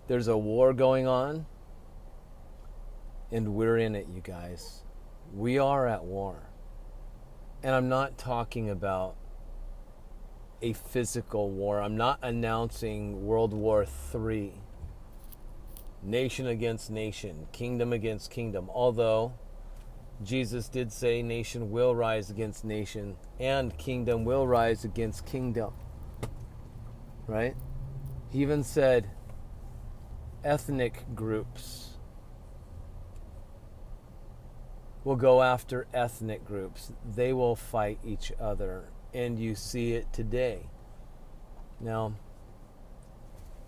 There's a war going on, and we're in it, you guys. We are at war. And I'm not talking about a physical war. I'm not announcing World War III, nation against nation, kingdom against kingdom. Although Jesus did say nation will rise against nation and kingdom will rise against kingdom. Right? He even said ethnic groups will go after ethnic groups. They will fight each other. And you see it today. Now,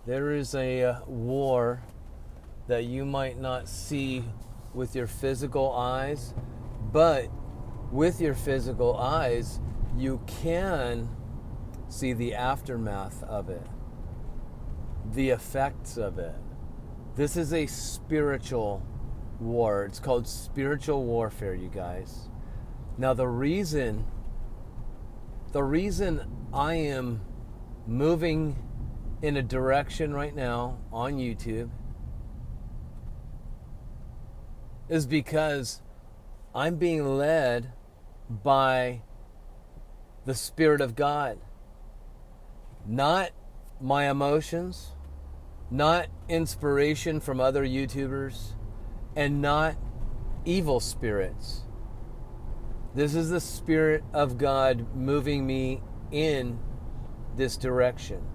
there is a war that you might not see with your physical eyes, but with your physical eyes, you can see the aftermath of it, the effects of it. This is a spiritual war. It's called spiritual warfare, you guys. Now, the reason I am moving in a direction right now on YouTube is because I'm being led by the Spirit of God. Not my emotions, not inspiration from other YouTubers, and not evil spirits. This is the Spirit of God moving me in this direction.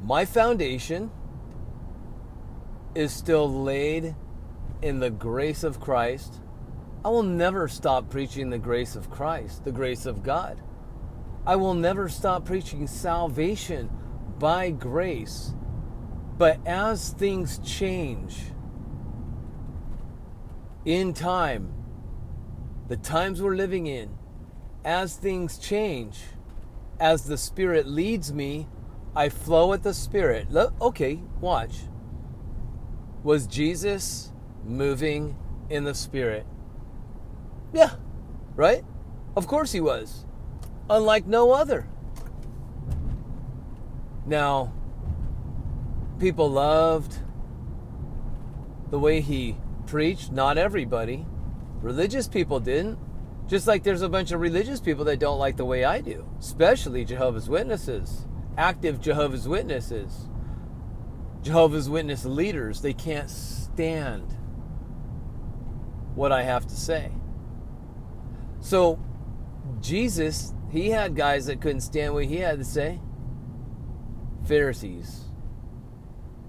My foundation is still laid in the grace of Christ. I will never stop preaching the grace of Christ, the grace of God. I will never stop preaching salvation by grace. But as things change in time, the times we're living in, as things change, as the Spirit leads me, I flow with the Spirit. Okay, watch. Was Jesus moving in the Spirit? Yeah, right? Of course he was. Unlike no other. Now, people loved the way he preached. Not everybody. Religious people didn't. Just like there's a bunch of religious people that don't like the way I do. Especially Jehovah's Witnesses. Active Jehovah's Witnesses. Jehovah's Witness leaders. They can't stand what I have to say. So, Jesus, he had guys that couldn't stand what he had to say. Pharisees.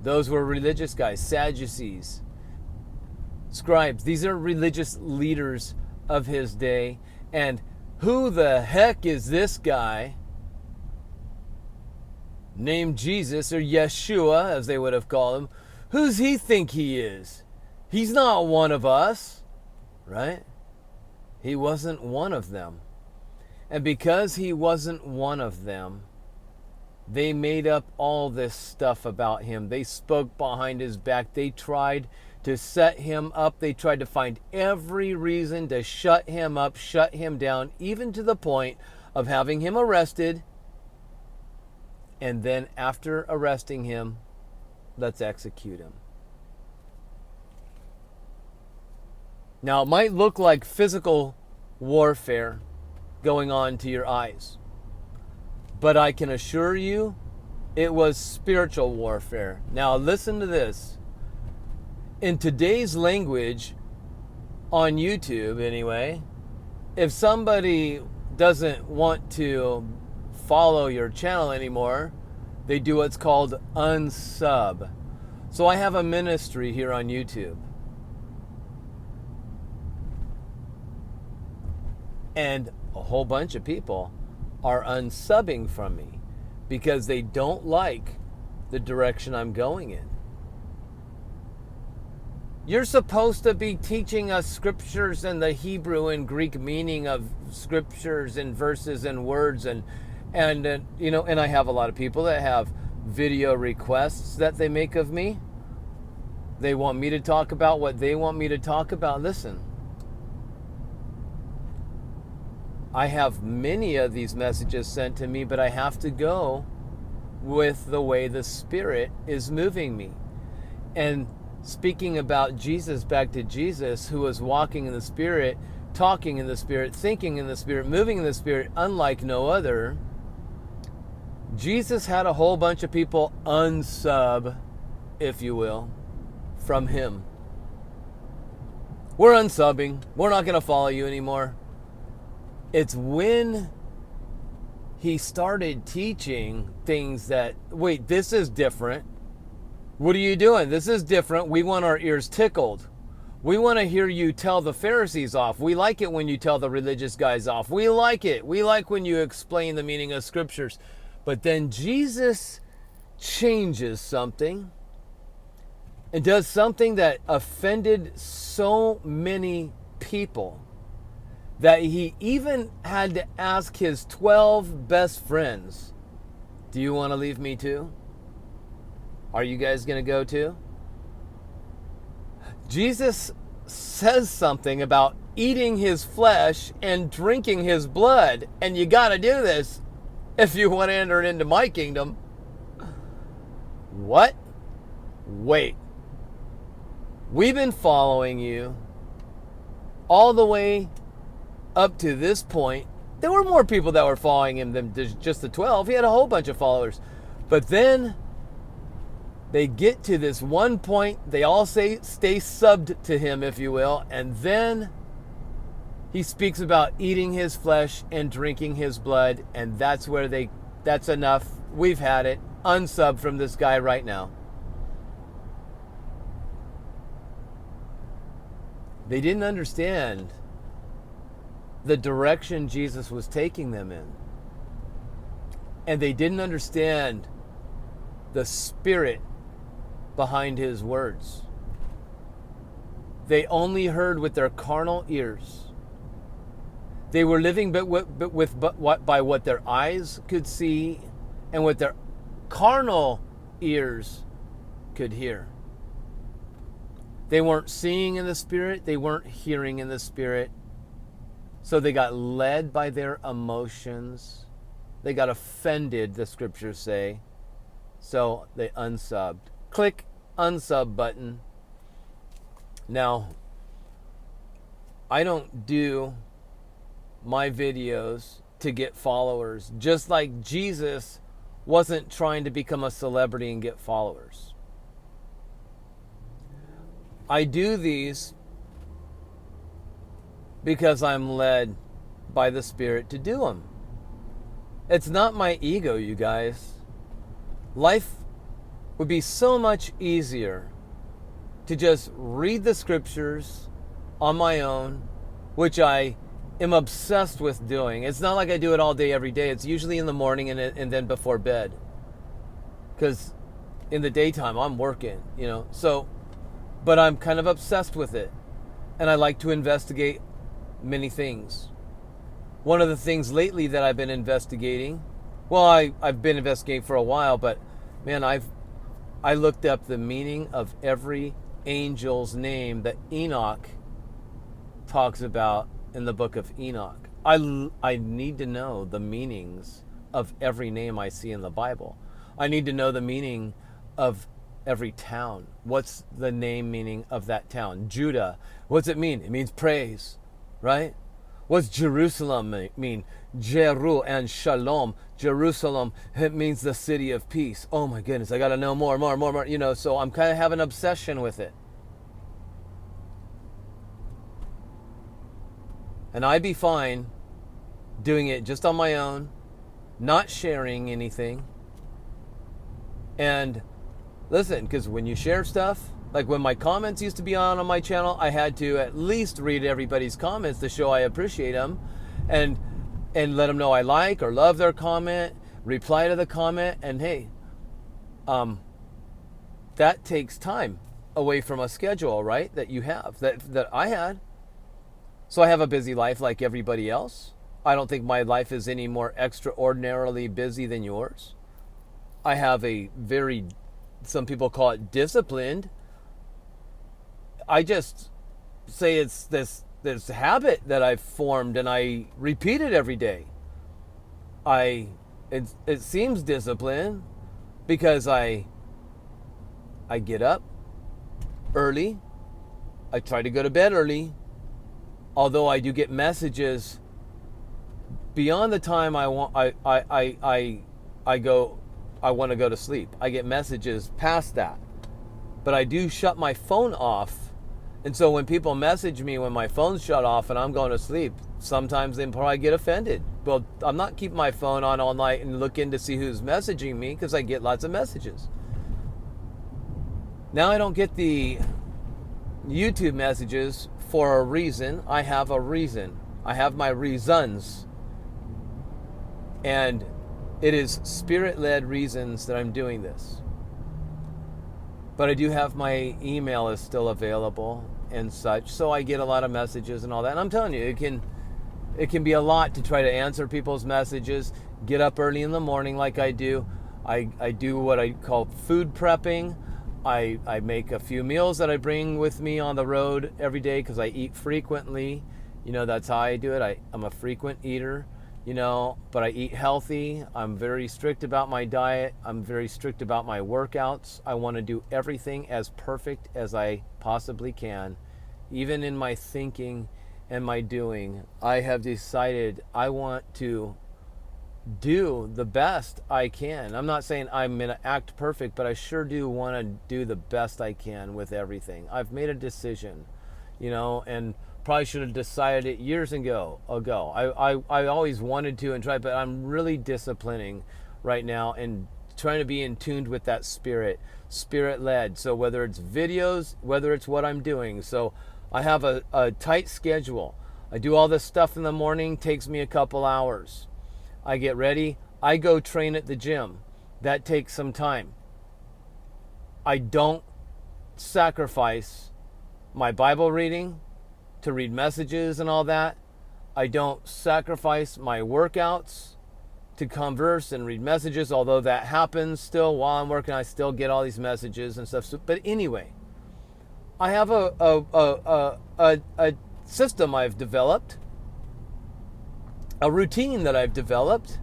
Those were religious guys. Sadducees. Scribes. These are religious leaders of his day. And who the heck is this guy named Jesus, or Yeshua, as they would have called him? Who's he think he is? He's not one of us, right? He wasn't one of them. And because he wasn't one of them, they made up all this stuff about him. They spoke behind his back. They tried to set him up. They tried to find every reason to shut him up, shut him down, even to the point of having him arrested. And then after arresting him, let's execute him. Now, it might look like physical warfare going on to your eyes, but I can assure you it was spiritual warfare. Now, listen to this. In today's language, on YouTube anyway, if somebody doesn't want to follow your channel anymore, they do what's called unsub. So I have a ministry here on YouTube. And a whole bunch of people are unsubbing from me because they don't like the direction I'm going in. You're supposed to be teaching us scriptures and the Hebrew and Greek meaning of scriptures and verses and words and I have a lot of people that have video requests that they make of me. They want me to talk about what they want me to talk about. Listen, I have many of these messages sent to me, but I have to go with the way the Spirit is moving me. And speaking about Jesus, back to Jesus, who was walking in the Spirit, talking in the Spirit, thinking in the Spirit, moving in the Spirit, unlike no other, Jesus had a whole bunch of people unsub, if you will, from him. We're unsubbing. We're not going to follow you anymore. It's when he started teaching things that, wait, this is different. What are you doing? This is different. We want our ears tickled. We want to hear you tell the Pharisees off. We like it when you tell the religious guys off. We like it. We like when you explain the meaning of scriptures. But then Jesus changes something and does something that offended so many people that he even had to ask his 12 best friends, do you want to leave me too? Are you guys going to go too? Jesus says something about eating his flesh and drinking his blood, and you got to do this if you want to enter into my kingdom. What? Wait. We've been following you all the way up to this point. There were more people that were following him than just the 12. He had a whole bunch of followers. But then they get to this one point. They all stay subbed to him, if you will. And then he speaks about eating his flesh and drinking his blood. And that's where that's enough. We've had it. Unsub from this guy right now. They didn't understand the direction Jesus was taking them in. And they didn't understand the spirit behind his words. They only heard with their carnal ears. They were living by what their eyes could see and what their carnal ears could hear. They weren't seeing in the Spirit. They weren't hearing in the Spirit. So they got led by their emotions. They got offended, the scriptures say. So they unsubbed. Click unsub button. Now, I don't do my videos to get followers, just like Jesus wasn't trying to become a celebrity and get followers. I do these because I'm led by the Spirit to do them. It's not my ego, you guys. Life would be so much easier to just read the scriptures on my own, which I am obsessed with doing. It's not like I do it all day, every day. It's usually in the morning and then before bed. Because in the daytime, I'm working, So, but I'm kind of obsessed with it. And I like to investigate many things. One of the things lately that I've been investigating, well, I've been investigating for a while, but man, I looked up the meaning of every angel's name that Enoch talks about in the book of Enoch. I need to know the meanings of every name I see in the Bible. I need to know the meaning of every town. What's the name meaning of that town? Judah. What's it mean? It means praise, right? What's Jerusalem mean? Jeru and Shalom. Jerusalem, it means the city of peace. Oh my goodness, I got to know more. So I'm kind of having an obsession with it. And I'd be fine doing it just on my own, not sharing anything. And listen, because when you share stuff, like when my comments used to be on my channel, I had to at least read everybody's comments to show I appreciate them and let them know I like or love their comment, reply to the comment, and hey, that takes time away from a schedule, right, that you have, that I had. So I have a busy life like everybody else. I don't think my life is any more extraordinarily busy than yours. I have a very, some people call it disciplined. I just say it's this habit that I've formed and I repeat it every day. It seems disciplined, because I get up early. I try to go to bed early, although I do get messages beyond the time I want I want to go to sleep. I get messages past that. But I do shut my phone off. And so when people message me when my phone's shut off and I'm going to sleep, sometimes they probably get offended. Well, I'm not keeping my phone on all night and looking to see who's messaging me, because I get lots of messages. Now I don't get the YouTube messages for a reason. I have a reason. I have my reasons. And it is spirit-led reasons that I'm doing this. But I do have my email is still available and such, so I get a lot of messages and all that. And I'm telling you, it can be a lot to try to answer people's messages. Get up early in the morning like I do. I do what I call food prepping. I make a few meals that I bring with me on the road every day because I eat frequently. You know, that's how I do it. I'm a frequent eater. You know, but I eat healthy. I'm very strict about my diet. I'm very strict about my workouts. I want to do everything as perfect as I possibly can. Even in my thinking and my doing, I have decided I want to do the best I can. I'm not saying I'm going to act perfect, but I sure do want to do the best I can with everything. I've made a decision, you know, and probably should have decided it years ago. I always wanted to and tried, but I'm really disciplining right now and trying to be in tune with that spirit-led. So whether it's videos, whether it's what I'm doing. So I have a tight schedule. I do all this stuff in the morning, takes me a couple hours. I get ready. I go train at the gym. That takes some time. I don't sacrifice my Bible reading to read messages and all that. I don't sacrifice my workouts to converse and read messages, although that happens still while I'm working. I still get all these messages and stuff. So, but anyway, I have a system I've developed, a routine that I've developed,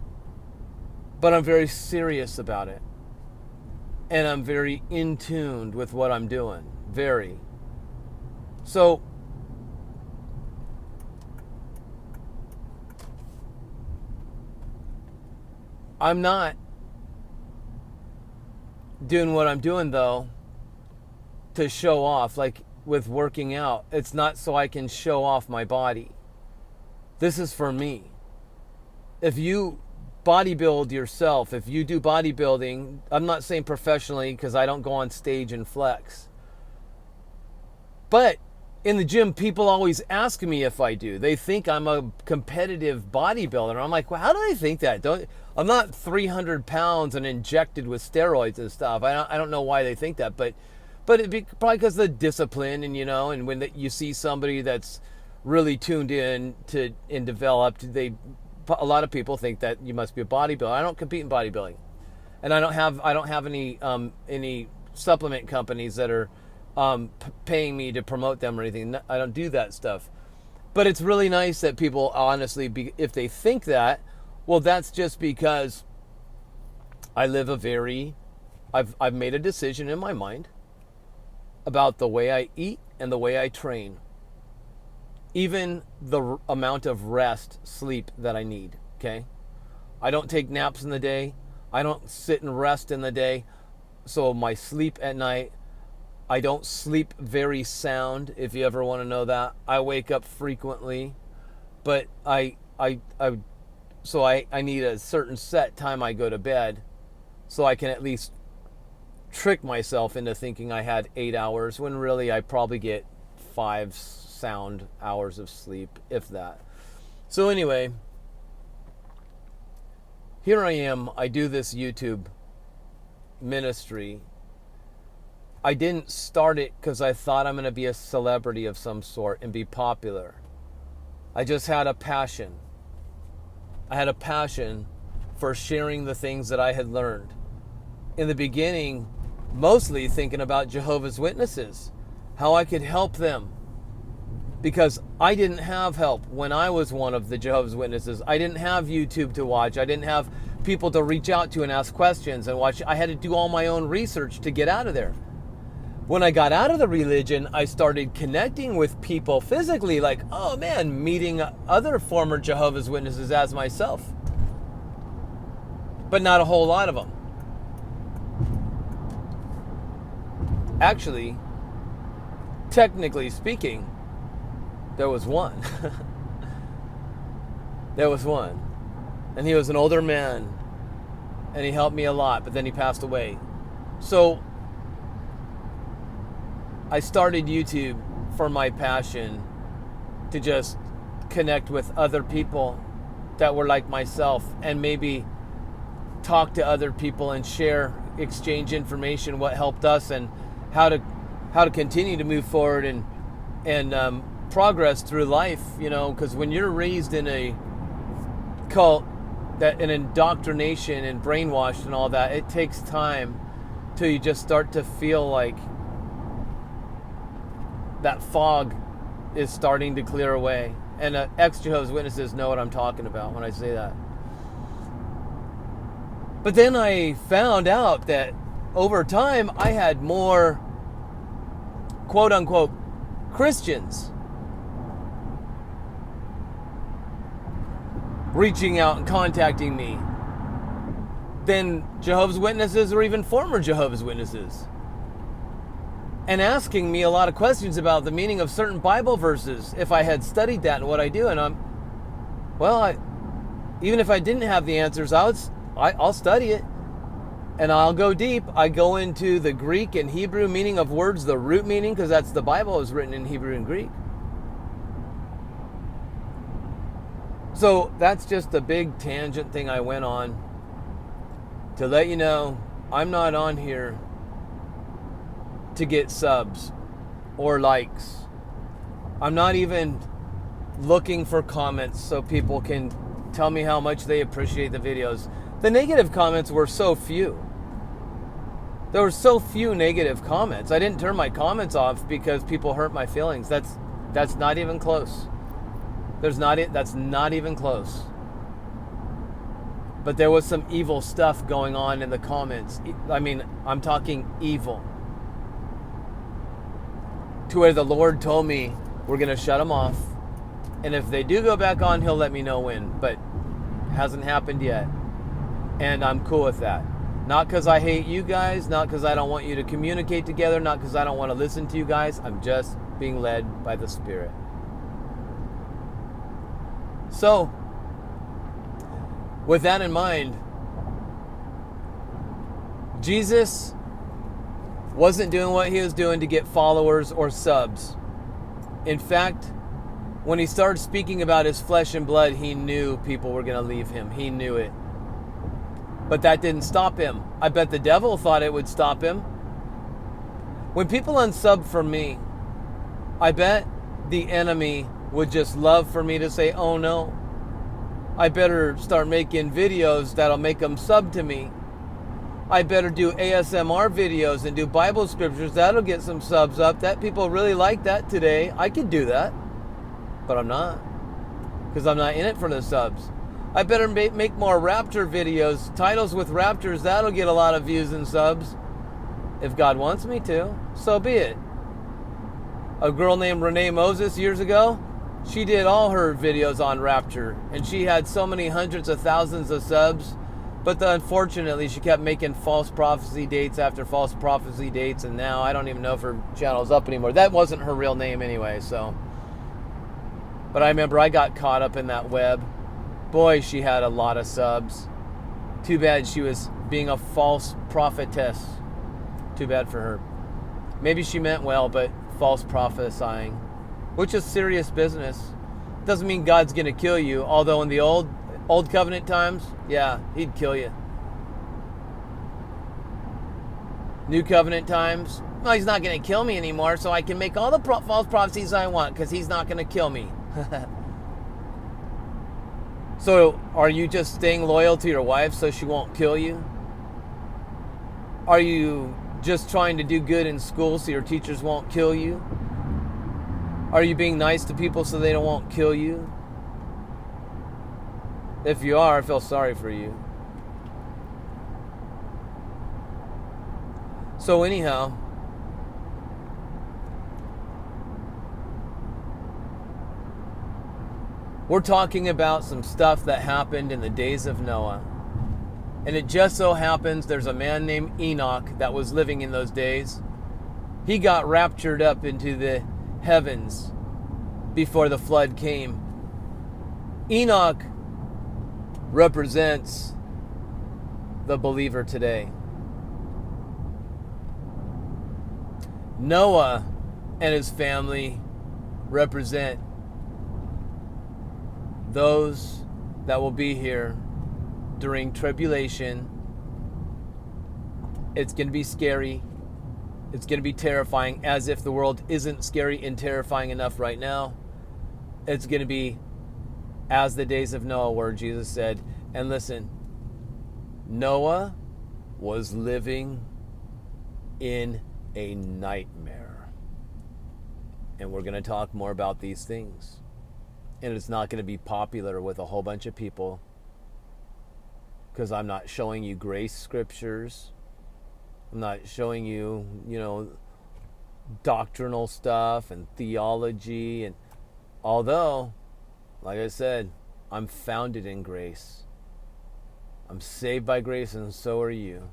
but I'm very serious about it. And I'm very in tune with what I'm doing. Very. So, I'm not doing what I'm doing, though, to show off. Like with working out, it's not so I can show off my body. This is for me. If you bodybuild yourself, if you do bodybuilding, I'm not saying professionally because I don't go on stage and flex. But in the gym, people always ask me if I do. They think I'm a competitive bodybuilder. I'm like, well, how do they think that? I'm not 300 pounds and injected with steroids and stuff. I don't know why they think that, but it'd be probably because of the discipline and, you know, and when you see somebody that's really tuned in to and developed, a lot of people think that you must be a bodybuilder. I don't compete in bodybuilding, and I don't have any supplement companies that are paying me to promote them or anything. I don't do that stuff. But it's really nice that people honestly, if they think that, well, that's just because I live I've made a decision in my mind about the way I eat and the way I train. Even the amount of rest, sleep that I need, okay? I don't take naps in the day. I don't sit and rest in the day. So my sleep at night, I don't sleep very sound, if you ever want to know that. I wake up frequently, but I need a certain set time I go to bed so I can at least trick myself into thinking I had 8 hours when really I probably get 5 sound hours of sleep, if that. So anyway, here I am. I do this YouTube ministry. I didn't start it because I thought I'm going to be a celebrity of some sort and be popular. I just had a passion. I had a passion for sharing the things that I had learned. In the beginning, mostly thinking about Jehovah's Witnesses, how I could help them. Because I didn't have help when I was one of the Jehovah's Witnesses. I didn't have YouTube to watch. I didn't have people to reach out to and ask questions and watch. I had to do all my own research to get out of there. When I got out of the religion, I started connecting with people physically, like, oh man, meeting other former Jehovah's Witnesses as myself. But not a whole lot of them. Actually, technically speaking, there was one. There was one. And he was an older man. And he helped me a lot, but then he passed away. So I started YouTube for my passion to just connect with other people that were like myself and maybe talk to other people and share, exchange information, what helped us and how to continue to move forward and progress through life, you know, because when you're raised in a cult, that an indoctrination and brainwashed and all that, it takes time till you just start to feel like that fog is starting to clear away. And ex-Jehovah's Witnesses know what I'm talking about when I say that. But then I found out that over time I had more quote-unquote Christians reaching out and contacting me than Jehovah's Witnesses or even former Jehovah's Witnesses, and asking me a lot of questions about the meaning of certain Bible verses if I had studied that and what I do. And even if I didn't have the answers, I'll study it and I'll go deep. I go into the Greek and Hebrew meaning of words, the root meaning, because that's the Bible is written in Hebrew and Greek. So that's just a big tangent thing I went on to let you know I'm not on here to get subs or likes. I'm not even looking for comments so people can tell me how much they appreciate the videos. The negative comments were so few. There were so few negative comments. I didn't turn my comments off because people hurt my feelings. That's not even close. That's not even close. But there was some evil stuff going on in the comments. I mean, I'm talking evil. To where the Lord told me we're going to shut them off. And if they do go back on, he'll let me know when. But it hasn't happened yet. And I'm cool with that. Not because I hate you guys. Not because I don't want you to communicate together. Not because I don't want to listen to you guys. I'm just being led by the Spirit. So, with that in mind, Jesus wasn't doing what he was doing to get followers or subs. In fact, when he started speaking about his flesh and blood, he knew people were going to leave him. He knew it. But that didn't stop him. I bet the devil thought it would stop him. When people unsub from me, I bet the enemy would just love for me to say, oh no, I better start making videos that'll make them sub to me. I better do ASMR videos and do Bible scriptures. That'll get some subs up. That people really like that today. I could do that, but I'm not, because I'm not in it for the subs. I better make more rapture videos, titles with raptors. That'll get a lot of views and subs. If God wants me to, so be it. A girl named Renee Moses years ago, she did all her videos on rapture, and she had so many hundreds of thousands of subs. But unfortunately, she kept making false prophecy dates after false prophecy dates, and now I don't even know if her channel's up anymore. That wasn't her real name anyway, so. But I remember I got caught up in that web. Boy, she had a lot of subs. Too bad she was being a false prophetess. Too bad for her. Maybe she meant well, but false prophesying, which is serious business. Doesn't mean God's going to kill you, although in the old covenant times, yeah, he'd kill you. New covenant times, well, he's not going to kill me anymore, so I can make all the false prophecies I want because he's not going to kill me. So are you just staying loyal to your wife so she won't kill you? Are you just trying to do good in school so your teachers won't kill you? Are you being nice to people so they won't kill you? If you are, I feel sorry for you. So anyhow, we're talking about some stuff that happened in the days of Noah. And it just so happens there's a man named Enoch that was living in those days. He got raptured up into the heavens before the flood came. Enoch represents the believer today. Noah and his family represent those that will be here during tribulation. It's going to be scary. It's going to be terrifying, as if the world isn't scary and terrifying enough right now. It's going to be as the days of Noah were, Jesus said. And listen, Noah was living in a nightmare. And we're going to talk more about these things. And it's not going to be popular with a whole bunch of people, because I'm not showing you grace scriptures. I'm not showing you, doctrinal stuff and theology. And although, like I said, I'm founded in grace. I'm saved by grace, and so are you.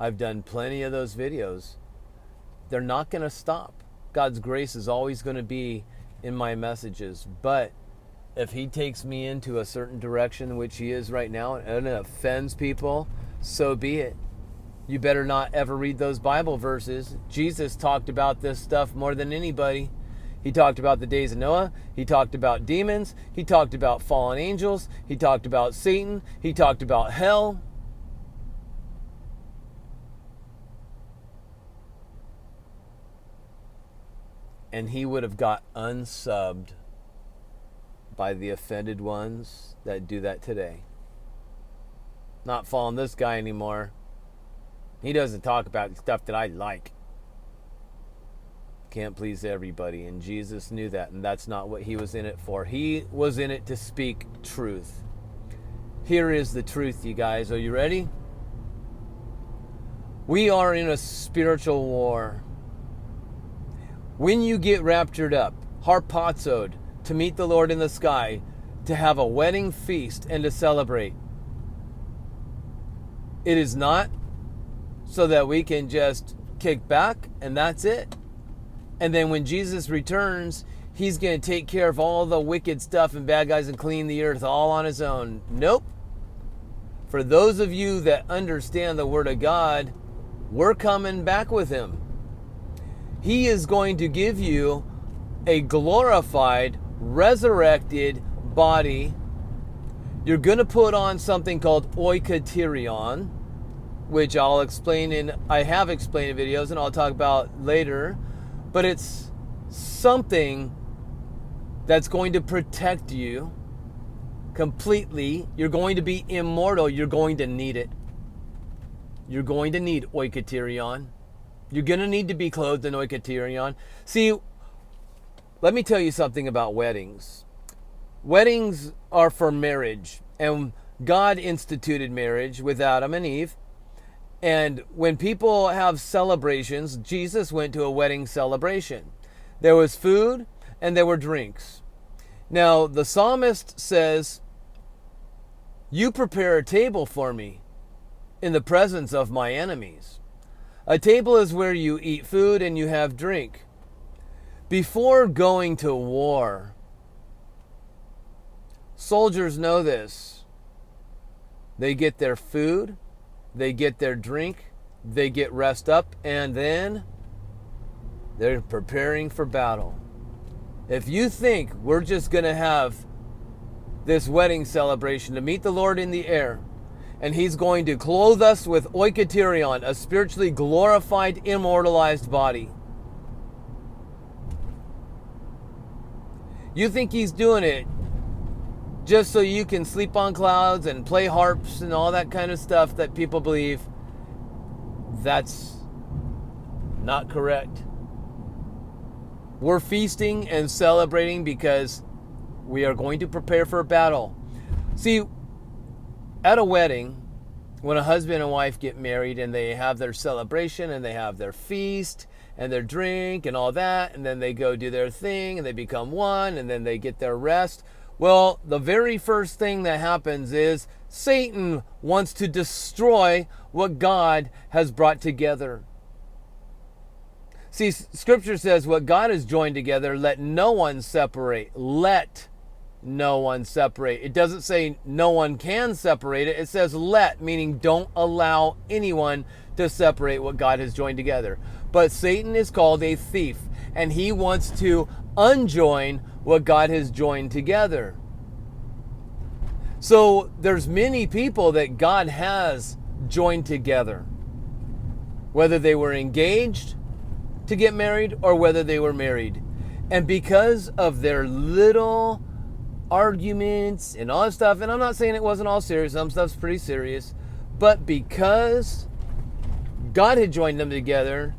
I've done plenty of those videos. They're not going to stop. God's grace is always going to be in my messages. But if he takes me into a certain direction, which he is right now, and it offends people, so be it. You better not ever read those Bible verses. Jesus talked about this stuff more than anybody. He talked about the days of Noah. He talked about demons. He talked about fallen angels. He talked about Satan. He talked about hell. And he would have got unsubbed by the offended ones that do that today. Not following this guy anymore. He doesn't talk about stuff that I like. Can't please everybody, and Jesus knew that, and that's not what he was in it for. He was in it to speak truth. Here is the truth, you guys. Are you ready? We are in a spiritual war. When you get raptured up, harpazoed, to meet the Lord in the sky, to have a wedding feast and to celebrate, it is not so that we can just kick back and that's it. And then when Jesus returns, he's going to take care of all the wicked stuff and bad guys and clean the earth all on his own. Nope. For those of you that understand the Word of God, we're coming back with him. He is going to give you a glorified, resurrected body. You're going to put on something called oikaterion, which I have explained in videos and I'll talk about later. But it's something that's going to protect you completely. You're going to be immortal. You're going to need it. You're going to need oikaterion. You're going to need to be clothed in oikaterion. See, let me tell you something about weddings. Weddings are for marriage, and God instituted marriage with Adam and Eve. And when people have celebrations, Jesus went to a wedding celebration. There was food and there were drinks. Now, the psalmist says, "You prepare a table for me in the presence of my enemies." A table is where you eat food and you have drink. Before going to war, soldiers know this. They get their food, they get their drink, they get rest up, and then they're preparing for battle. If you think we're just going to have this wedding celebration to meet the Lord in the air, and he's going to clothe us with oikaterion, a spiritually glorified, immortalized body, you think he's doing it just so you can sleep on clouds and play harps and all that kind of stuff that people believe? That's not correct. We're feasting and celebrating because we are going to prepare for a battle. See, at a wedding, when a husband and wife get married and they have their celebration and they have their feast and their drink and all that, and then they go do their thing and they become one and then they get their rest. Well, the very first thing that happens is Satan wants to destroy what God has brought together. See, Scripture says what God has joined together, let no one separate. Let no one separate. It doesn't say no one can separate it. It says let, meaning don't allow anyone to separate what God has joined together. But Satan is called a thief, and he wants to unjoin what God has joined together. So there's many people that God has joined together, whether they were engaged to get married or whether they were married. And because of their little arguments and all that stuff, and I'm not saying it wasn't all serious, some stuff's pretty serious, but because God had joined them together,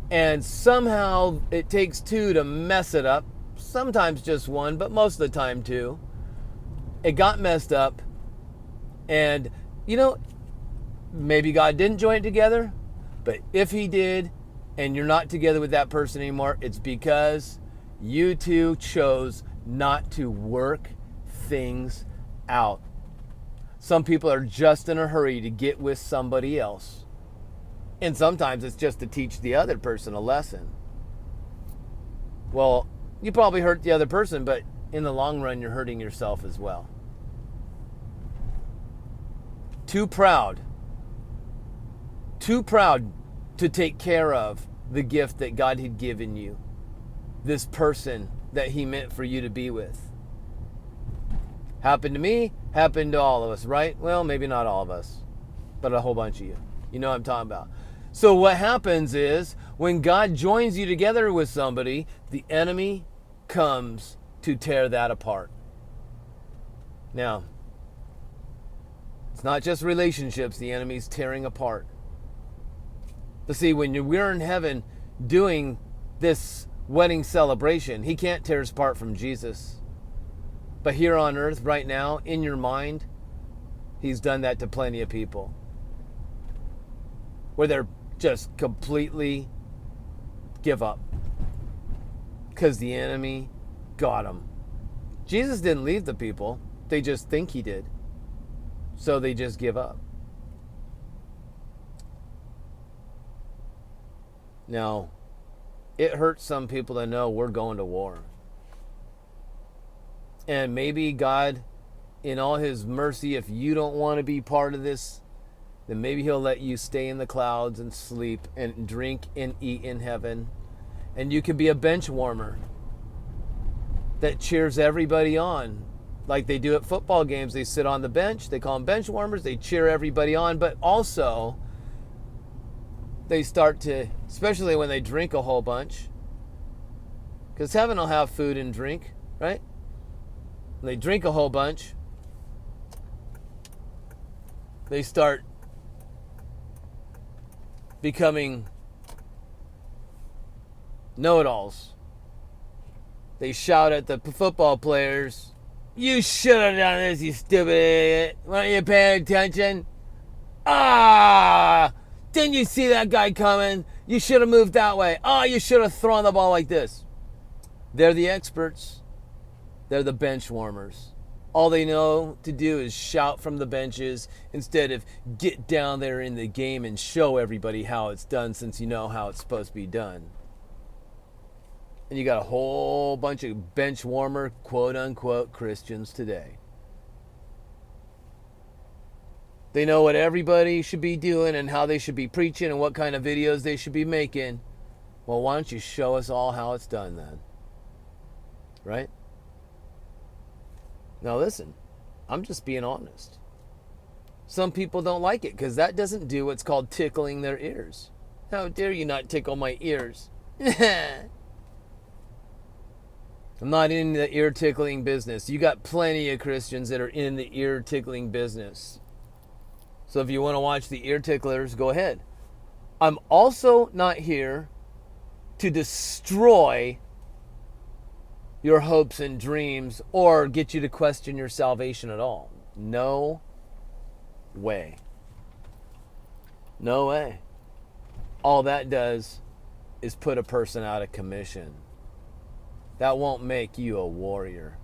and somehow it takes two to mess it up, sometimes just one, but most of the time two, it got messed up. And maybe God didn't join it together, but if he did and you're not together with that person anymore, it's because you two chose not to work things out. Some people are just in a hurry to get with somebody else. And sometimes it's just to teach the other person a lesson. Well, you probably hurt the other person, but in the long run, you're hurting yourself as well. Too proud to take care of the gift that God had given you, this person that he meant for you to be with. Happened to me, happened to all of us, right? Well, maybe not all of us, but a whole bunch of you. You know what I'm talking about. So what happens is when God joins you together with somebody, the enemy comes to tear that apart. Now, it's not just relationships the enemy's tearing apart. But see, when we're in heaven doing this wedding celebration, he can't tear us apart from Jesus. But here on earth, right now, in your mind, he's done that to plenty of people. Where they're just completely give up. Because the enemy got them. Jesus didn't leave the people. They just think he did. So they just give up. Now, it hurts some people to know we're going to war. And maybe God, in all his mercy, if you don't want to be part of this, then maybe he'll let you stay in the clouds and sleep and drink and eat in heaven. And you can be a bench warmer that cheers everybody on. Like they do at football games. They sit on the bench. They call them bench warmers. They cheer everybody on. But also, they start to, especially when they drink a whole bunch, because heaven will have food and drink, right? When they drink a whole bunch, they start becoming know-it-alls. They shout at the football players, "You should have done this, you stupid idiot. Weren't you paying attention? Ah! Didn't you see that guy coming? You should have moved that way. Oh, you should have thrown the ball like this." They're the experts. They're the bench warmers. All they know to do is shout from the benches instead of get down there in the game and show everybody how it's done, since you know how it's supposed to be done. And you got a whole bunch of bench warmer, quote unquote, Christians today. They know what everybody should be doing and how they should be preaching and what kind of videos they should be making. Well, why don't you show us all how it's done then? Right? Now listen, I'm just being honest. Some people don't like it because that doesn't do what's called tickling their ears. How dare you not tickle my ears? I'm not in the ear tickling business. You got plenty of Christians that are in the ear tickling business. So if you want to watch the ear ticklers, go ahead. I'm also not here to destroy your hopes and dreams or get you to question your salvation at all. No way. No way. All that does is put a person out of commission. That won't make you a warrior.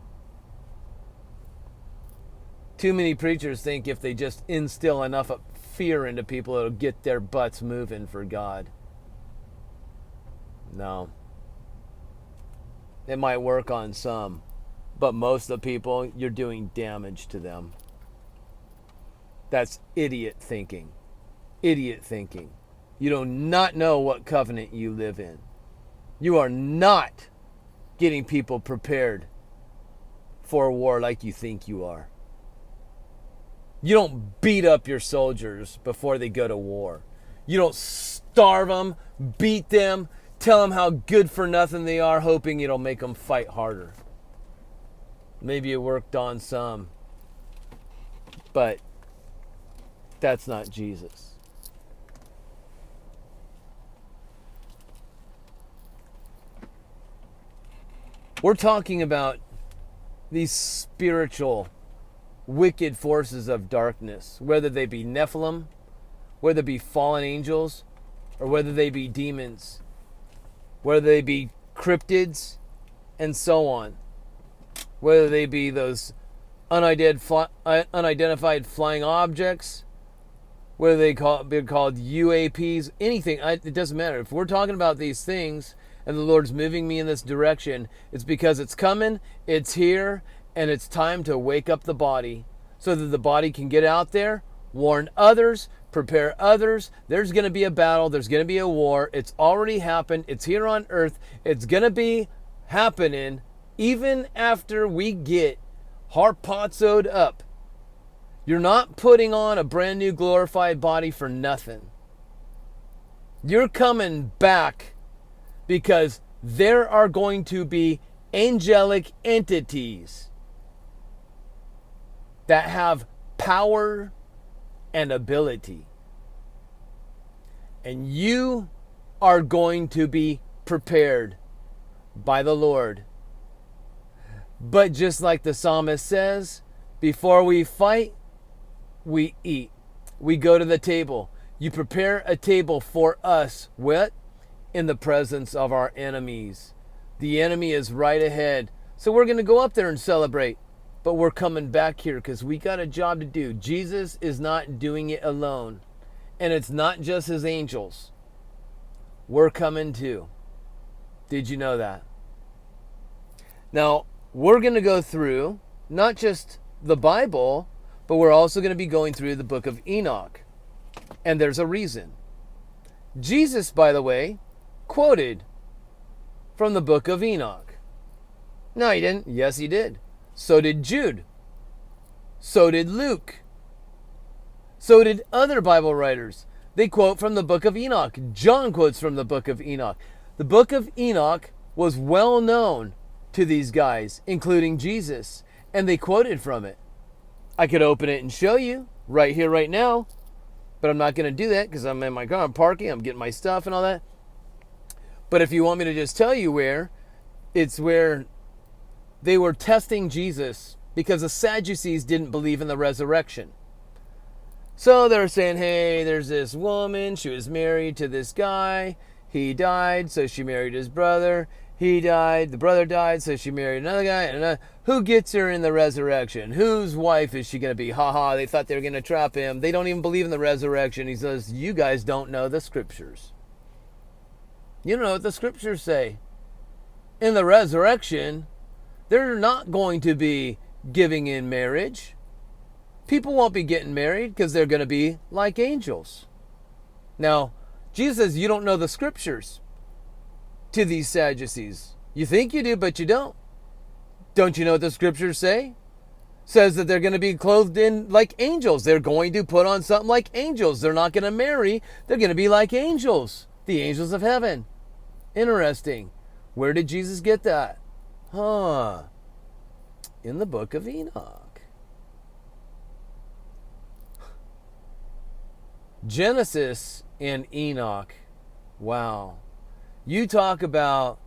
Too many preachers think if they just instill enough fear into people, it'll get their butts moving for God. No. It might work on some, but most of the people, you're doing damage to them. That's idiot thinking. Idiot thinking. You do not know what covenant you live in. You are not getting people prepared for a war like you think you are. You don't beat up your soldiers before they go to war. You don't starve them, beat them, tell them how good for nothing they are, hoping it'll make them fight harder. Maybe it worked on some, but that's not Jesus. We're talking about these spiritual wicked forces of darkness, whether they be Nephilim, whether they be fallen angels, or whether they be demons, whether they be cryptids, and so on, whether they be those unidentified flying objects, whether they be called UAPs, anything, it doesn't matter. If we're talking about these things and the Lord's moving me in this direction, it's because it's coming, it's here, and it's time to wake up the body so that the body can get out there, warn others, prepare others. There's going to be a battle. There's going to be a war. It's already happened. It's here on earth. It's going to be happening even after we get harpazzoed up. You're not putting on a brand new glorified body for nothing. You're coming back because there are going to be angelic entities that have power and ability. And you are going to be prepared by the Lord. But just like the psalmist says, before we fight, we eat. We go to the table. You prepare a table for us. What? In the presence of our enemies. The enemy is right ahead. So we're going to go up there and celebrate. But we're coming back here because we got a job to do. Jesus is not doing it alone. And it's not just his angels. We're coming too. Did you know that? Now, we're going to go through not just the Bible, but we're also going to be going through the book of Enoch. And there's a reason. Jesus, by the way, quoted from the book of Enoch. No, he didn't. Yes, he did. So did Jude. So did Luke. So did other Bible writers. They quote from the book of Enoch. John quotes from the book of Enoch. The book of Enoch was well known to these guys, including Jesus, and they quoted from it. I could open it and show you right here, right now, but I'm not going to do that because I'm in my car, I'm parking, I'm getting my stuff and all that. But if you want me to just tell you where, it's where they were testing Jesus because the Sadducees didn't believe in the resurrection. So they're saying, hey, there's this woman, she was married to this guy, he died, so she married his brother, he died, the brother died, so she married another guy, and who gets her in the resurrection? Whose wife is she going to be? They thought they were going to trap him. They don't even believe in the resurrection. He says, you guys don't know the scriptures. You don't know what the scriptures say. In the resurrection, they're not going to be giving in marriage. People won't be getting married because they're going to be like angels. Now, Jesus says you don't know the scriptures to these Sadducees. You think you do, but you don't. Don't you know what the scriptures say? Says that they're going to be clothed in like angels. They're going to put on something like angels. They're not going to marry. They're going to be like angels. The angels of heaven. Interesting. Where did Jesus get that? In the book of Enoch. Genesis and Enoch. Wow. You talk about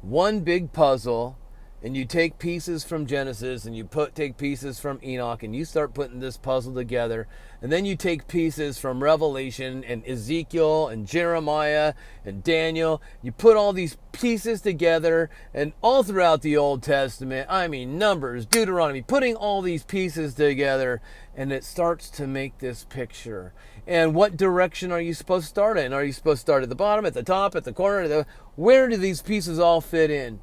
one big puzzle and you take pieces from Genesis and you take pieces from Enoch and you start putting this puzzle together, and then you take pieces from Revelation and Ezekiel and Jeremiah and Daniel, you put all these pieces together, and all throughout the Old Testament, I mean Numbers, Deuteronomy, putting all these pieces together, and it starts to make this picture. And what direction are you supposed to start in? Are you supposed to start at the bottom, at the top, at the corner? Where do these pieces all fit in?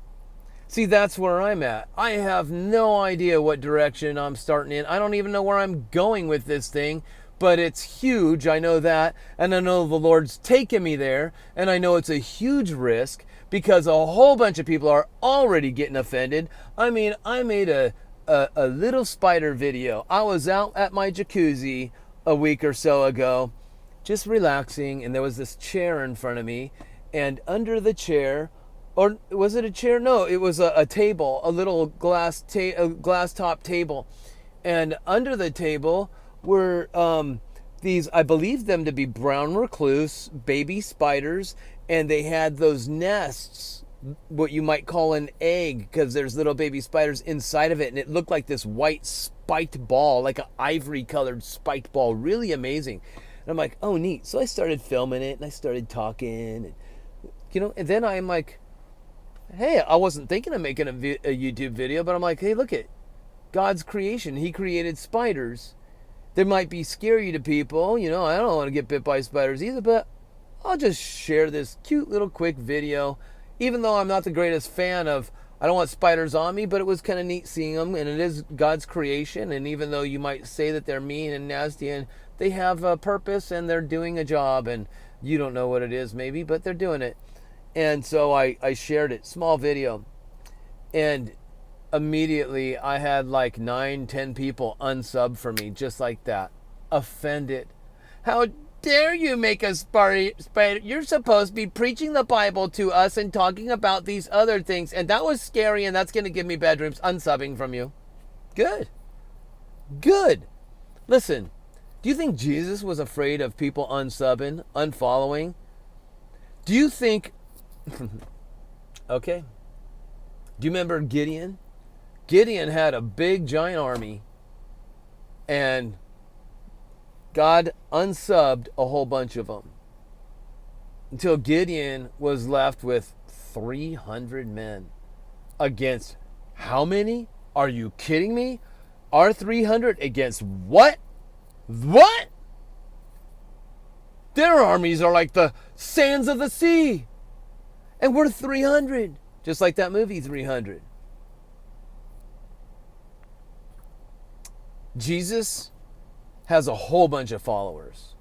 See, that's where I'm at. I have no idea what direction I'm starting in. I don't even know where I'm going with this thing, but it's huge. I know that. And I know the Lord's taken me there. And I know it's a huge risk because a whole bunch of people are already getting offended. I mean, I made a little spider video. I was out at my jacuzzi a week or so ago, just relaxing. And there was this chair in front of me. And under the chair, or was it a chair? No, it was a table, a little glass top table. And under the table were these, I believe them to be brown recluse, baby spiders. And they had those nests, what you might call an egg, because there's little baby spiders inside of it. And it looked like this white spiked ball, like an ivory colored spiked ball. Really amazing. And I'm like, oh, neat. So I started filming it and I started talking. And, and then I'm like, hey, I wasn't thinking of making a YouTube video, but I'm like, hey, look at God's creation. He created spiders. They might be scary to people. I don't want to get bit by spiders either, but I'll just share this cute little quick video. Even though I'm not the greatest fan of, I don't want spiders on me, but it was kind of neat seeing them, and it is God's creation. And even though you might say that they're mean and nasty, and they have a purpose and they're doing a job, and you don't know what it is maybe, but they're doing it. And so I shared it, small video, and immediately I had like 9-10 people unsub for me, just like that, offended. How dare you make a spider? You're supposed to be preaching the Bible to us and talking about these other things, and that was scary, and that's going to give me bad dreams. Unsubbing from you. Good. Listen, do you think Jesus was afraid of people unsubbing, unfollowing? Do you think... Okay. Do you remember Gideon? Gideon had a big giant army, and God unsubbed a whole bunch of them until Gideon was left with 300 men against how many? Are you kidding me? Our 300 against what? What? Their armies are like the sands of the sea. And we're 300. Just like that movie, 300. Jesus has a whole bunch of followers.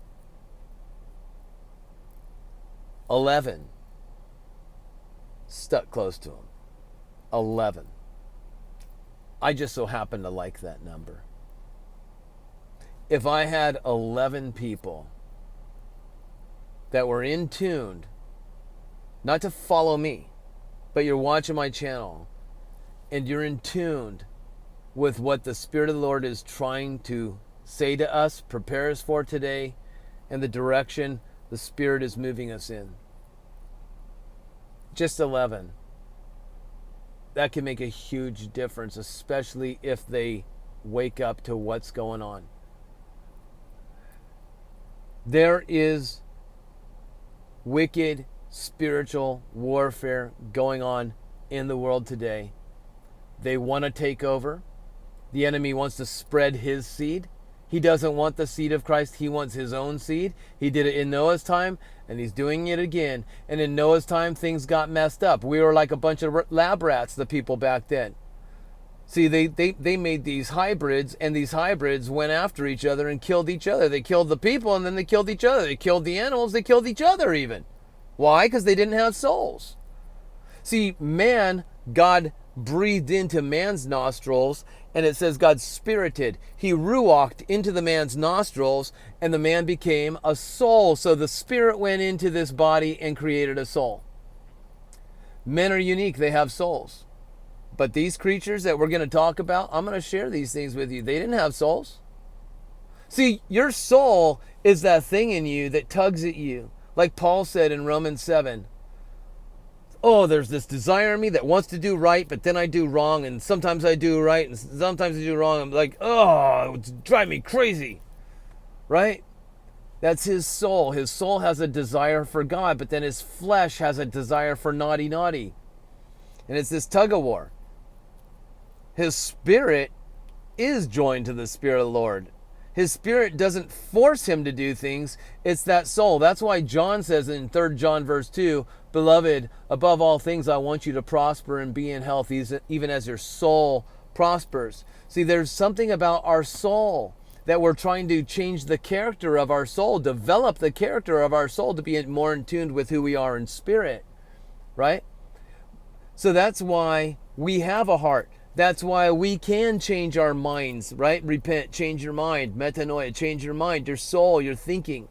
11 stuck close to him. 11. I just so happen to like that number. If I had 11 people that were in tuned, not to follow me, but you're watching my channel and you're in tuned with what the Spirit of the Lord is trying to say to us, prepare us for today, and the direction the Spirit is moving us in. Just 11. That can make a huge difference, especially if they wake up to what's going on. There is wicked spiritual warfare going on in the world today. They want to take over. The enemy wants to spread his seed. He doesn't want the seed of Christ. He wants his own seed. He did it in Noah's time, and he's doing it again. And in Noah's time, things got messed up. We were like a bunch of lab rats, the people back then. See, they made these hybrids, and these hybrids went after each other and killed each other. They killed the people, and then they killed each other. They killed the animals. They killed each other even. Why? Because they didn't have souls. See, man, God breathed into man's nostrils, and it says God spirited. He ruached into the man's nostrils, and the man became a soul. So the spirit went into this body and created a soul. Men are unique. They have souls. But these creatures that we're going to talk about, I'm going to share these things with you. They didn't have souls. See, your soul is that thing in you that tugs at you. Like Paul said in Romans 7, oh, there's this desire in me that wants to do right, but then I do wrong, and sometimes I do right, and sometimes I do wrong. I'm like, oh, it's driving me crazy, right? That's his soul. His soul has a desire for God, but then his flesh has a desire for naughty, naughty. And it's this tug of war. His spirit is joined to the Spirit of the Lord. His spirit doesn't force him to do things. It's that soul. That's why John says in 3 John verse 2, Beloved, above all things I want you to prosper and be in health, even as your soul prospers. See, there's something about our soul that we're trying to change the character of our soul, develop the character of our soul to be more in tune with who we are in spirit, right? So that's why we have a heart. That's why we can change our minds, right? Repent, change your mind. Metanoia, change your mind, your soul, your thinking.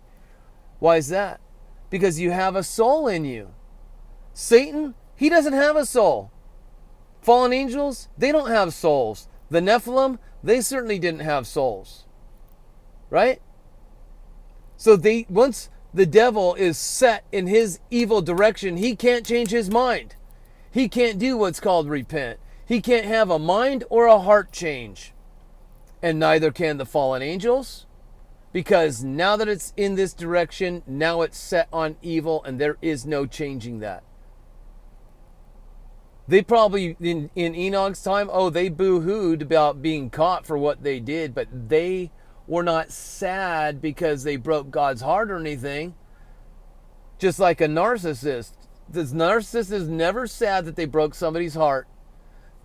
Why is that? Because you have a soul in you. Satan, he doesn't have a soul. Fallen angels, they don't have souls. The Nephilim, they certainly didn't have souls. Right? So once the devil is set in his evil direction, he can't change his mind. He can't do what's called repent. He can't have a mind or a heart change. And neither can the fallen angels, because now that it's in this direction, now it's set on evil, and there is no changing that. They probably, in Enoch's time, they boo-hooed about being caught for what they did, but they were not sad because they broke God's heart or anything. Just like a narcissist. This narcissist is never sad that they broke somebody's heart.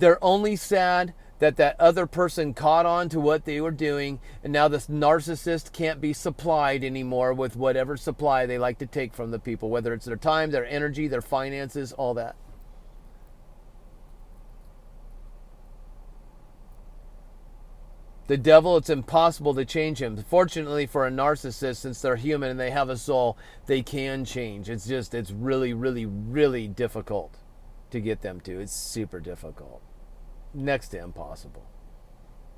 They're only sad that that other person caught on to what they were doing, and now this narcissist can't be supplied anymore with whatever supply they like to take from the people, whether it's their time, their energy, their finances, all that. The devil, it's impossible to change him. Fortunately for a narcissist, since they're human and they have a soul, they can change. It's really, really, really difficult to get them to. It's super difficult. Next to impossible.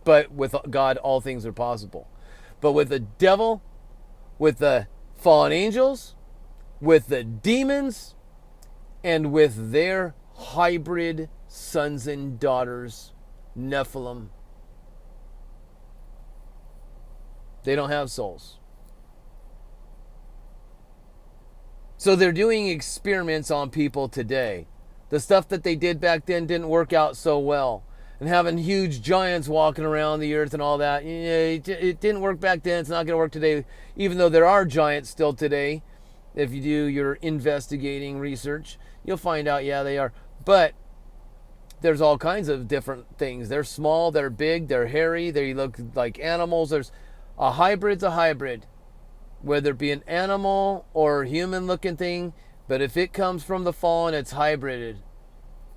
But with God, all things are possible. But with the devil, with the fallen angels, with the demons, and with their hybrid sons and daughters, Nephilim, they don't have souls. So they're doing experiments on people today. The stuff that they did back then didn't work out so well. And having huge giants walking around the earth and all that, it didn't work back then. It's not going to work today, even though there are giants still today. If you do your investigating research, you'll find out, yeah, they are. But there's all kinds of different things. They're small, they're big, they're hairy, they look like animals. A hybrid's a hybrid, whether it be an animal or human-looking thing. But if it comes from the fallen, it's hybrided.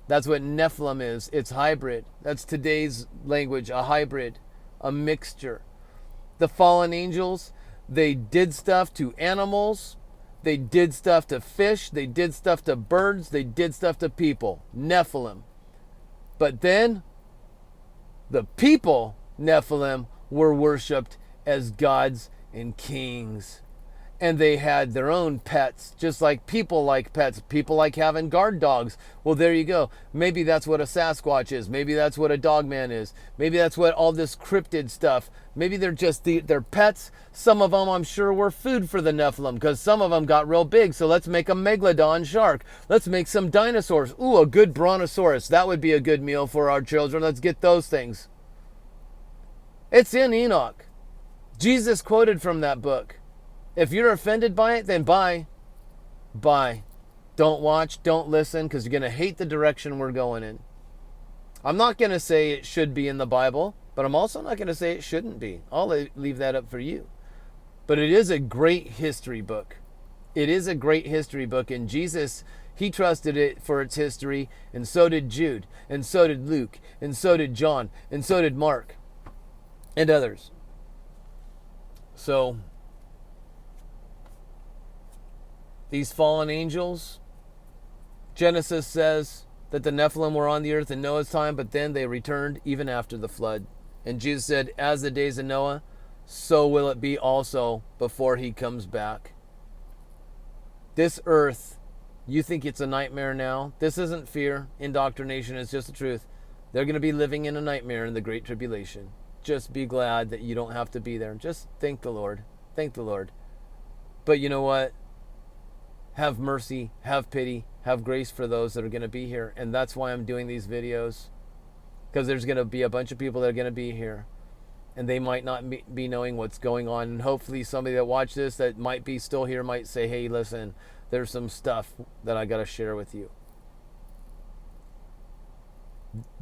That's what Nephilim is. It's hybrid. That's today's language, a hybrid, a mixture. The fallen angels, they did stuff to animals. They did stuff to fish. They did stuff to birds. They did stuff to people. Nephilim. But then, the people, Nephilim, were worshipped as gods and kings. And they had their own pets, just like people like pets. People like having guard dogs. Well, there you go. Maybe that's what a Sasquatch is. Maybe that's what a dogman is. Maybe that's what all this cryptid stuff. Maybe they're just their pets. Some of them, I'm sure, were food for the Nephilim, because some of them got real big. So let's make a megalodon shark. Let's make some dinosaurs. Ooh, a good brontosaurus. That would be a good meal for our children. Let's get those things. It's in Enoch. Jesus quoted from that book. If you're offended by it, then bye. Don't watch, don't listen, because you're going to hate the direction we're going in. I'm not going to say it should be in the Bible, but I'm also not going to say it shouldn't be. I'll leave that up for you. But it is a great history book. It is a great history book, and Jesus, he trusted it for its history, and so did Jude, and so did Luke, and so did John, and so did Mark, and others. So, these fallen angels, Genesis says that the Nephilim were on the earth in Noah's time, but then they returned even after the flood. And Jesus said, as the days of Noah, so will it be also before he comes back. This earth You think it's a nightmare now? This isn't fear, indoctrination, it's just the truth. They're going to be living in a nightmare in the Great Tribulation. Just be glad that you don't have to be there. Just thank the Lord. Thank the Lord. But you know what? Have mercy, have pity, have grace for those that are going to be here. And that's why I'm doing these videos. Because there's going to be a bunch of people that are going to be here. And they might not be knowing what's going on. And hopefully somebody that watched this that might be still here might say, hey, listen, there's some stuff that I got to share with you.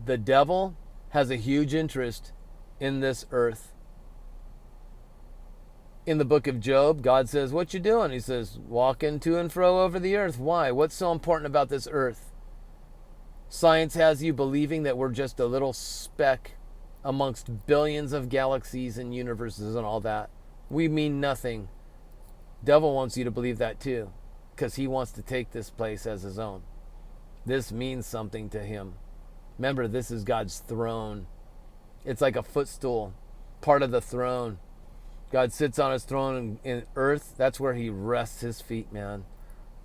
The devil has a huge interest in this earth. In the book of Job, God says, what you doing? He says, walking to and fro over the earth. Why? What's so important about this earth? Science has you believing that we're just a little speck amongst billions of galaxies and universes and all that. We mean nothing. Devil wants you to believe that too, because he wants to take this place as his own. This means something to him. Remember, this is God's throne. It's like a footstool, part of the throne. God sits on his throne in earth. That's where he rests his feet, man.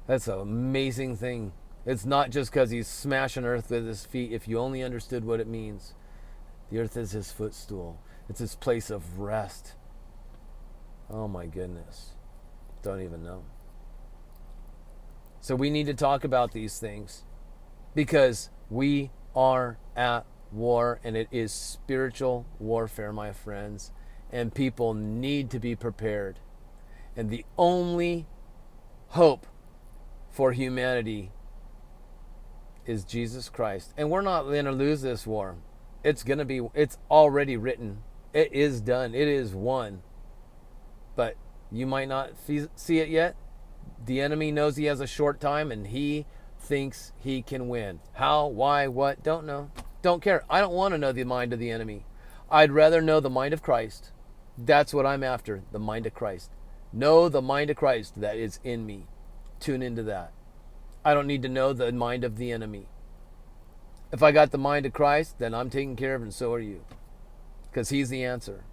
That's an amazing thing. It's not just because he's smashing earth with his feet. If you only understood what it means. The earth is his footstool. It's his place of rest. Oh my goodness. Don't even know. So we need to talk about these things because we are at war, and it is spiritual warfare, my friends. And people need to be prepared. And the only hope for humanity is Jesus Christ. And we're not going to lose this war. It's already written. It is done. It is won. But you might not see it yet. The enemy knows he has a short time, and he thinks he can win. How, why, what, don't know. Don't care. I don't want to know the mind of the enemy. I'd rather know the mind of Christ. That's what I'm after, the mind of Christ. Know the mind of Christ that is in me. Tune into that. I don't need to know the mind of the enemy. If I got the mind of Christ, then I'm taken care of, and so are you. Because he's the answer.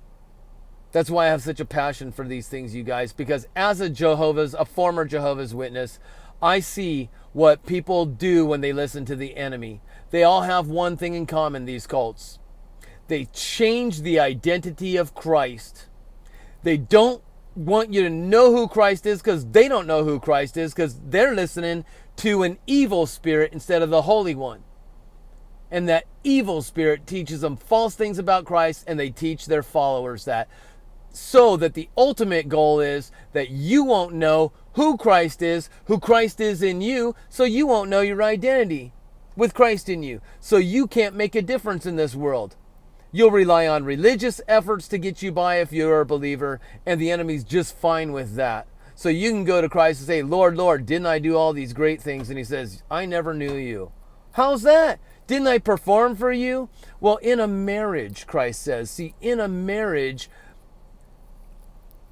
That's why I have such a passion for these things, you guys. Because as a former Jehovah's Witness, I see what people do when they listen to the enemy. They all have one thing in common, these cults. They change the identity of Christ. They don't want you to know who Christ is because they don't know who Christ is because they're listening to an evil spirit instead of the Holy One. And that evil spirit teaches them false things about Christ, and they teach their followers that. So that the ultimate goal is that you won't know who Christ is in you, so you won't know your identity with Christ in you. So you can't make a difference in this world. You'll rely on religious efforts to get you by if you're a believer, and the enemy's just fine with that. So you can go to Christ and say, Lord, Lord, didn't I do all these great things? And he says, I never knew you. How's that? Didn't I perform for you? Well, in a marriage, Christ says, see, in a marriage,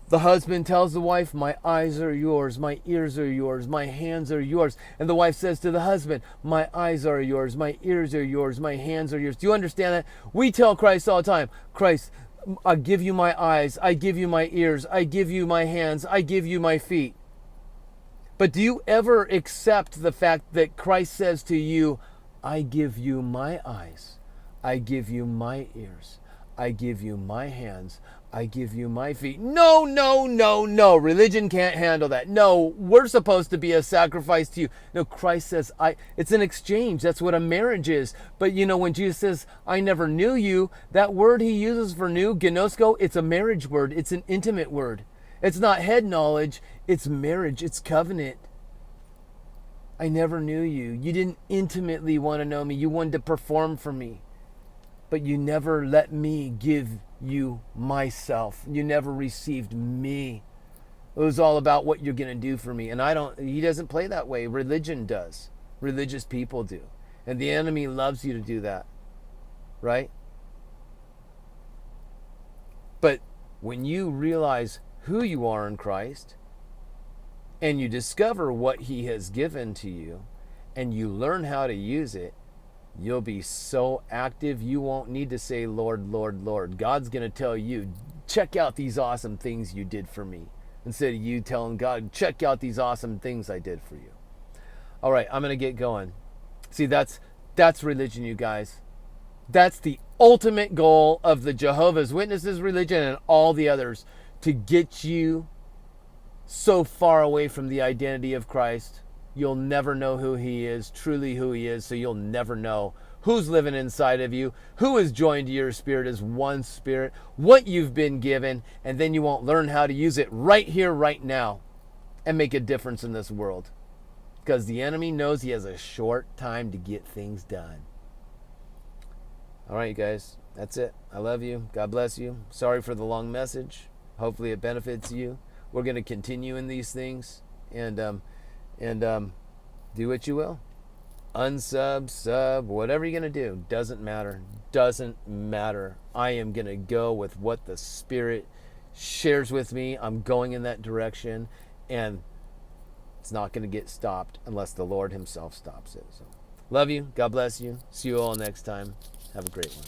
the husband tells the wife, my eyes are yours, my ears are yours, my hands are yours. And the wife says to the husband, my eyes are yours, my ears are yours, my hands are yours. Do you understand that? We tell Christ all the time, Christ, I give you my eyes, I give you my ears, I give you my hands, I give you my feet. But do you ever accept the fact that Christ says to you, I give you my eyes, I give you my ears, I give you my hands, I give you my feet. No, no, no, no. Religion can't handle that. No, we're supposed to be a sacrifice to you. No, Christ says, it's an exchange. That's what a marriage is. But you know, when Jesus says, I never knew you, that word he uses for new, gnosko, it's a marriage word. It's an intimate word. It's not head knowledge. It's marriage. It's covenant. I never knew you. You didn't intimately want to know me. You wanted to perform for me. But you never let me give you myself. You never received me. It was all about what you're going to do for me. And he doesn't play that way. Religion does. Religious people do. And the enemy loves you to do that. Right? But when you realize who you are in Christ, and you discover what he has given to you, and you learn how to use it, you'll be so active, you won't need to say, Lord, Lord, Lord. God's going to tell you, check out these awesome things you did for me. Instead of you telling God, check out these awesome things I did for you. All right, I'm going to get going. See, that's religion, you guys. That's the ultimate goal of the Jehovah's Witnesses religion and all the others, to get you so far away from the identity of Christ. You'll never know who he is, truly who he is, so you'll never know who's living inside of you, who is joined to your spirit as one spirit, what you've been given, and then you won't learn how to use it right here, right now, and make a difference in this world. Because the enemy knows he has a short time to get things done. All right, you guys, that's it. I love you. God bless you. Sorry for the long message. Hopefully it benefits you. We're going to continue in these things, and do what you will. Unsub, sub, whatever you're going to do, doesn't matter. Doesn't matter. I am going to go with what the Spirit shares with me. I'm going in that direction, and it's not going to get stopped unless the Lord himself stops it. So, love you. God bless you. See you all next time. Have a great one.